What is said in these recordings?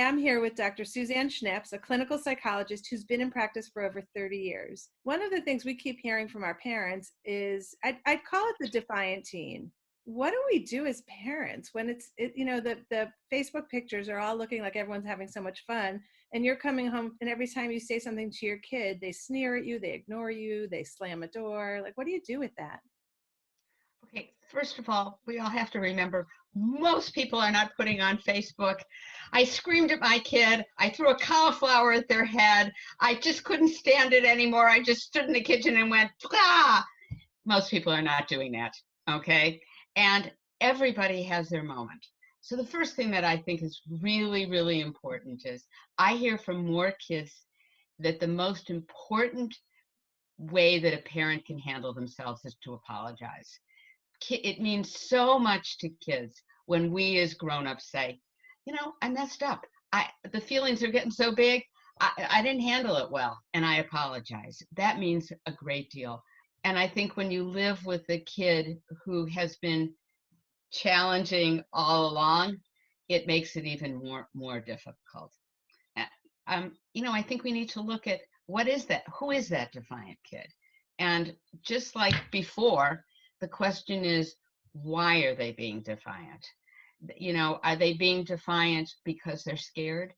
I'm here with Dr. Suzanne Schneps, a clinical psychologist who's been in practice for over 30 years. One of the things we keep hearing from our parents is, I'd call it the defiant teen. What do we do as parents when the Facebook pictures are all looking like everyone's having so much fun, and you're coming home and every time you say something to your kid, they sneer at you, they ignore you, they slam a door. Like, what do you do with that? Okay, first of all, we all have to remember most people are not putting on Facebook. I screamed at my kid. I threw a cauliflower at their head. I just couldn't stand it anymore. I just stood in the kitchen and went, ah! Most people are not doing that, okay? And everybody has their moment. So the first thing that I think is really, really important is I hear from more kids that the most important way that a parent can handle themselves is to apologize. It means so much to kids when we as grown-ups say, I messed up. The feelings are getting so big. I didn't handle it well, and I apologize. That means a great deal. And I think when you live with a kid who has been challenging all along, it makes it even more difficult. I think we need to look at what is that? Who is that defiant kid? And just like before, the question is, why are they being defiant? Are they being defiant because they're scared?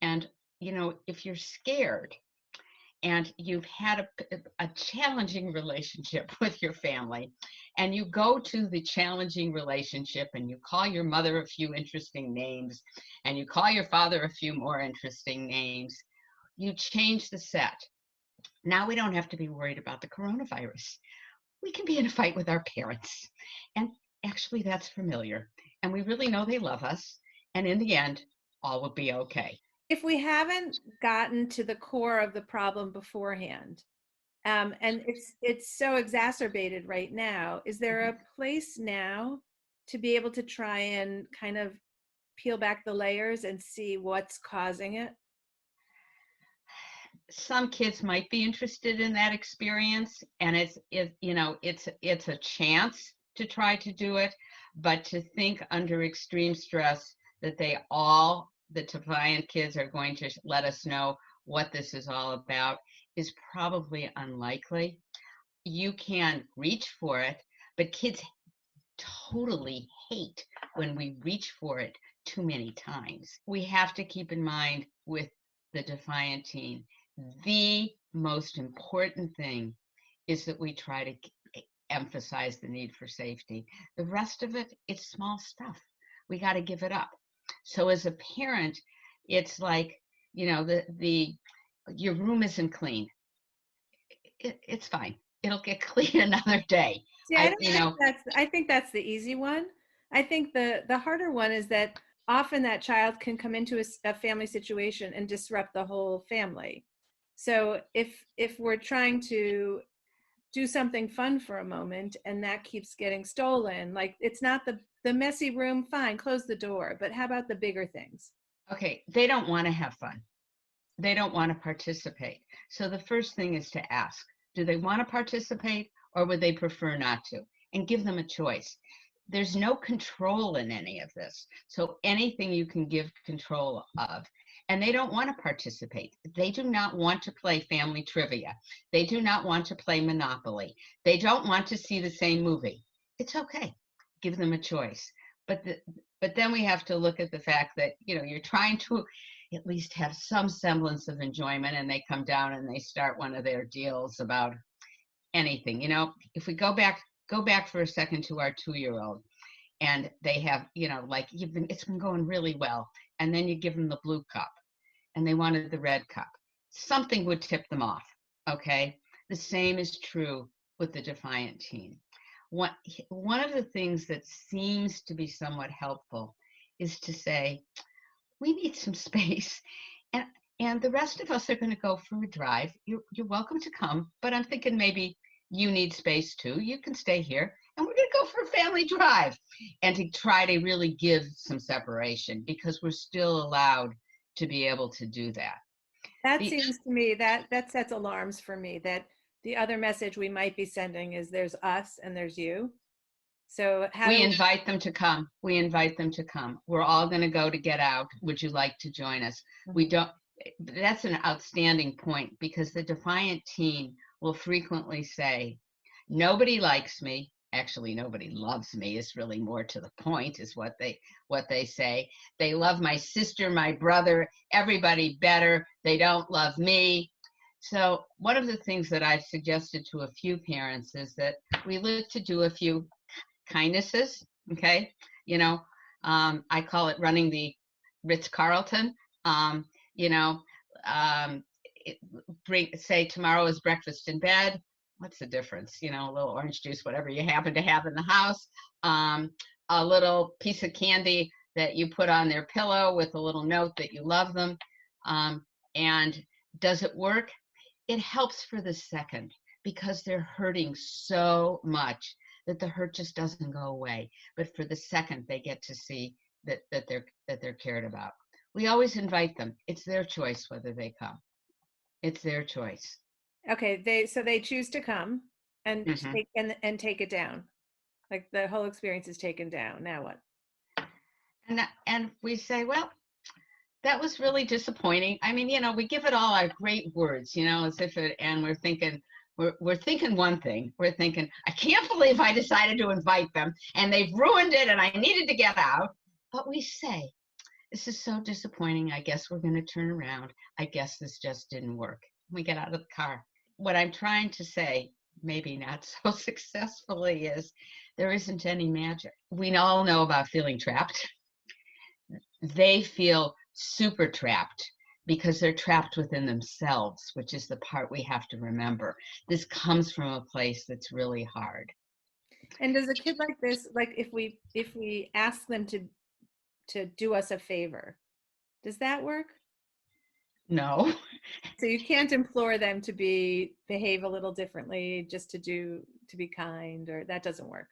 And, if you're scared and you've had a challenging relationship with your family, and you go to the challenging relationship and you call your mother a few interesting names, and you call your father a few more interesting names, you change the set. Now we don't have to be worried about the coronavirus. We can be in a fight with our parents. And actually, that's familiar. And we really know they love us. And in the end, all will be okay. If we haven't gotten to the core of the problem beforehand, and it's so exacerbated right now, is there a place now to be able to try and kind of peel back the layers and see what's causing it? Some kids might be interested in that experience, and it's a chance to try to do it, but to think under extreme stress that the defiant kids are going to let us know what this is all about is probably unlikely. You can reach for it, but kids totally hate when we reach for it too many times. We have to keep in mind with the defiant teen, the most important thing is that we try to emphasize the need for safety. The rest of it, it's small stuff. We got to give it up. So as a parent, it's like, the your room isn't clean. It's fine. It'll get clean another day. See, I think that's the easy one. I think the harder one is that often that child can come into a family situation and disrupt the whole family. So if we're trying to do something fun for a moment and that keeps getting stolen, like it's not the messy room, fine, close the door, but how about the bigger things? Okay, they don't want to have fun. They don't want to participate. So the first thing is to ask, do they want to participate or would they prefer not to? And give them a choice. There's no control in any of this. So anything you can give control of. And they don't want to participate. They do not want to play family trivia. They do not want to play Monopoly. They don't want to see the same movie. It's okay. Give them a choice. But then we have to look at the fact that, you're trying to at least have some semblance of enjoyment, and they come down and they start one of their deals about anything. If we go back for a second to our 2-year-old, and they have, like it's been going really well, and then you give them the blue cup and they wanted the red cup. Something would tip them off. Okay. The same is true with the defiant teen. One of the things that seems to be somewhat helpful is to say, we need some space, and the rest of us are going to go for a drive. You're welcome to come, but I'm thinking maybe you need space too. You can stay here, and we're going to go for a family drive, and to try to really give some separation, because we're still allowed to be able to do that. That seems to me that sets alarms for me, that the other message we might be sending is there's us and there's you. So how We do invite them to come. We invite them to come. We're all going to go to Get Out. Would you like to join us? we, We don't, that's an outstanding point, because the defiant teen will frequently say, nobody likes me. Actually, nobody loves me is really more to the point, is what they say. They love my sister, my brother, everybody better. They don't love me. So one of the things that I've suggested to a few parents is that we look to do a few kindnesses. Okay. You know, I call it running the Ritz-Carlton. um, you know, um, say tomorrow is breakfast in bed. What's the difference? You know, a little orange juice, whatever you happen to have in the house. um, a little piece of candy that you put on their pillow with a little note that you love them. um, and does it work? It helps for the second, because they're hurting so much that the hurt just doesn't go away. But for the second, they get to see that they're cared about. We always invite them. It's their choice whether they come. It's their choice. okay, they choose to come and Hmm. and take it down. Like the whole experience is taken down. Now what? And we say, well, that was really disappointing. I mean, we give it all our great words, as if it, and we're thinking one thing. We're thinking, I can't believe I decided to invite them and they've ruined it and I needed to get out. But we say, this is so disappointing. I guess we're going to turn around. I guess this just didn't work. We get out of the car. What I'm trying to say, maybe not so successfully, is there isn't any magic. We all know about feeling trapped. They feel super trapped because they're trapped within themselves, which is the part we have to remember. This comes from a place that's really hard. And does a kid like this, like if we ask them to do us a favor, does that work? No, So you can't implore them to behave a little differently just to be kind, or that doesn't work.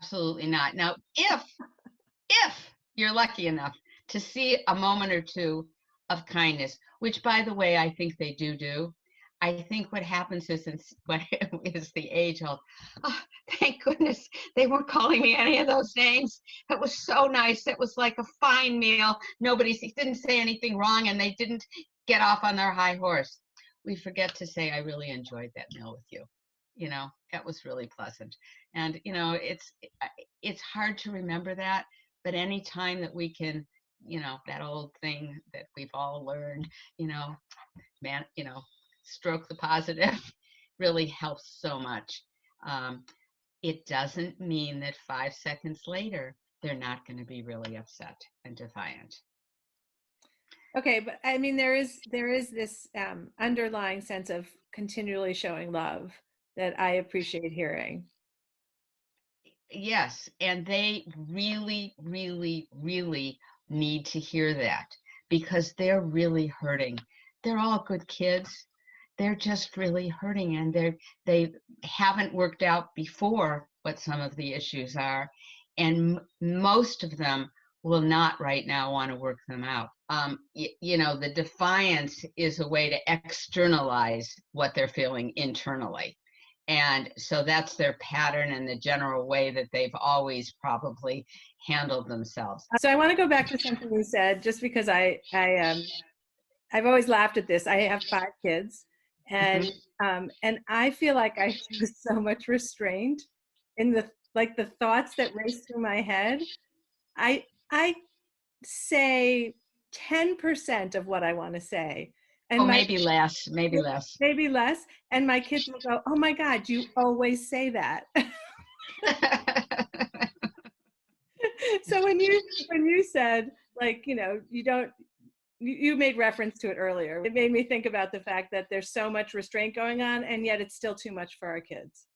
absolutely not. Now, if you're lucky enough to see a moment or two of kindness, which, by the way, I think they do. I think what happens is, what is the age old, oh, thank goodness they weren't calling me any of those names. It was so nice. It was like a fine meal. Nobody didn't say anything wrong, and they didn't get off on their high horse. We forget to say, I really enjoyed that meal with you. That was really pleasant. And, it's hard to remember that, but any time that we can, that old thing that we've all learned, man, stroke the positive really helps so much. It doesn't mean that 5 seconds later, they're not going to be really upset and defiant. Okay, but I mean, there is this underlying sense of continually showing love that I appreciate hearing. Yes, and they really, really, really need to hear that, because they're really hurting. They're all good kids. They're just really hurting, and they haven't worked out before what some of the issues are, and most of them will not right now want to work them out. The defiance is a way to externalize what they're feeling internally. And so that's their pattern and the general way that they've always probably handled themselves. So I want to go back to something you said, just because I've always laughed at this. I have 5 kids, and Mhm. and I feel like I use so much restraint in the thoughts that race through my head. I say 10% of what I want to say, and Oh, my maybe less, maybe less. maybe less, and my kids will go, "Oh my God, you always say that." So when you said, like, you don't you made reference to it earlier. It made me think about the fact that there's so much restraint going on, and yet it's still too much for our kids.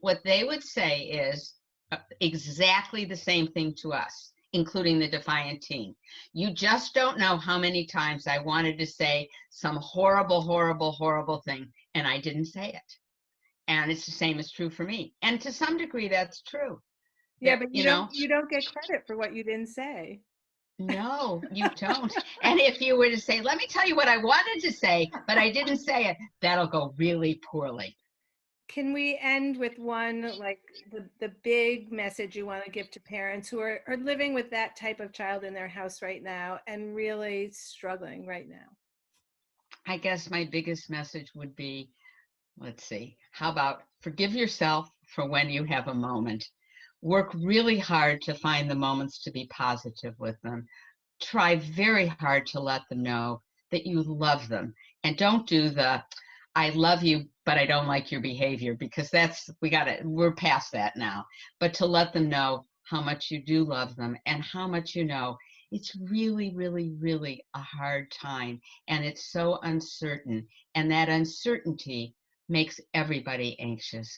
What they would say is exactly the same thing to us, including the defiant teen. You just don't know how many times I wanted to say some horrible, horrible, horrible thing, and I didn't say it. And it's the same is true for me. And to some degree, that's true. Yeah, That, but you don't get credit for what you didn't say. no, you don't. And if you were to say, let me tell you what I wanted to say, but I didn't say it, that'll go really poorly. Can we end with one, like the big message you want to give to parents who are living with that type of child in their house right now and really struggling right now? I guess my biggest message would be, let's see, how about forgive yourself for when you have a moment. Work really hard to find the moments to be positive with them. Try very hard to let them know that you love them. And don't do the I love you, but I don't like your behavior, because we're past that now. But to let them know how much you do love them and how much it's really, really, really a hard time. And it's so uncertain. And that uncertainty makes everybody anxious.